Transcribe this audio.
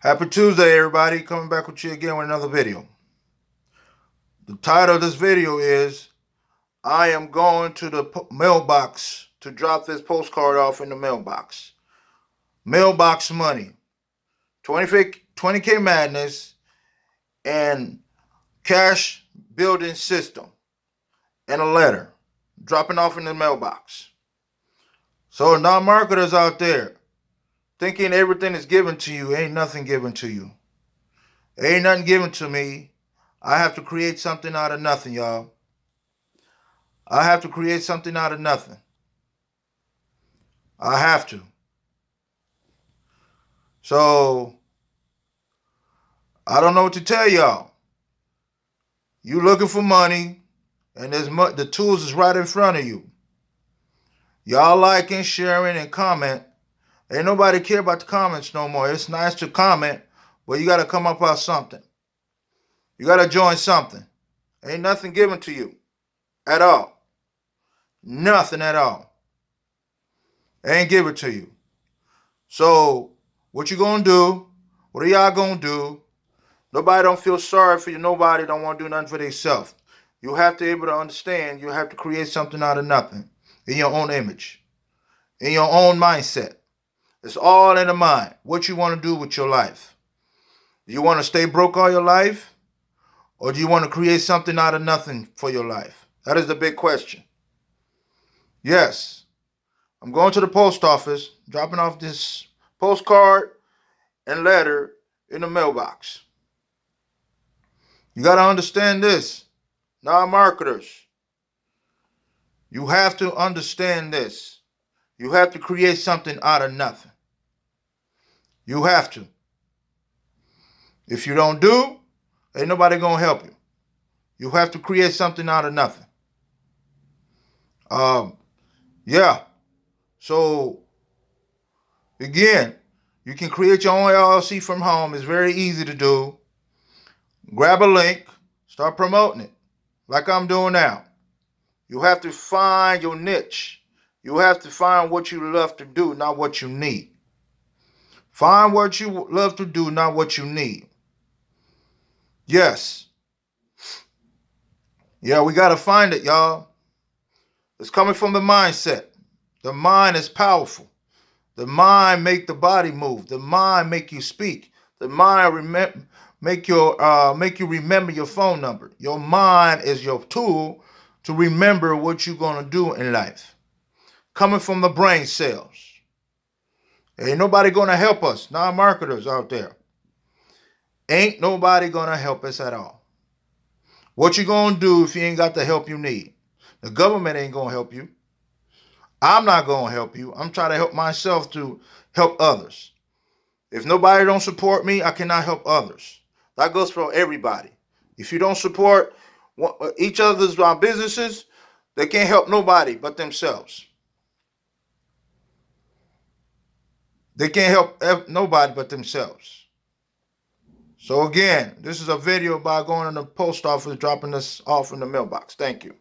Happy Tuesday, everybody. Coming back with you again with another video. The title of this video is, I am going to the mailbox to drop this postcard off in the mailbox. Mailbox money. 20K madness and cash building system. And a letter. Dropping off in the mailbox. So non-marketers out there, thinking everything is given to you, ain't nothing given to you. Ain't nothing given to me. I have to create something out of nothing, y'all. I have to create something out of nothing. I have to. So, I don't know what to tell y'all. You looking for money, and the tools is right in front of you. Y'all liking, sharing, and comment. Ain't nobody care about the comments no more. It's nice to comment, but you got to come up with something. You got to join something. Ain't nothing given to you at all. Nothing at all. Ain't given to you. So, what you going to do? What are y'all going to do? Nobody don't feel sorry for you. Nobody don't want to do nothing for themselves. You have to be able to understand. You have to create something out of nothing in your own image, in your own mindset. It's all in the mind. What you want to do with your life. Do you want to stay broke all your life? Or do you want to create something out of nothing for your life? That is the big question. Yes. I'm going to the post office, dropping off this postcard and letter in the mailbox. You got to understand this. Non-marketers. You have to understand this. You have to create something out of nothing. You have to. If you don't do, ain't nobody gonna help you. You have to create something out of nothing. Yeah. So, again, you can create your own LLC from home. It's very easy to do. Grab a link, start promoting it, like I'm doing now. You have to find your niche. You have to find what you love to do, not what you need. Find what you love to do, not what you need. Yes. Yeah, we got to find it, y'all. It's coming from the mindset. The mind is powerful. The mind make the body move. The mind make you speak. The mind make you remember your phone number. Your mind is your tool to remember what you're going to do in life. Coming from the brain cells. Ain't nobody going to help us, non-marketers out there. Ain't nobody going to help us at all. What you going to do if you ain't got the help you need? The government ain't going to help you. I'm not going to help you. I'm trying to help myself to help others. If nobody don't support me, I cannot help others. That goes for everybody. If you don't support each other's businesses, they can't help nobody but themselves. They can't help nobody but themselves. So again, this is a video about going to the post office, dropping this off in the mailbox. Thank you.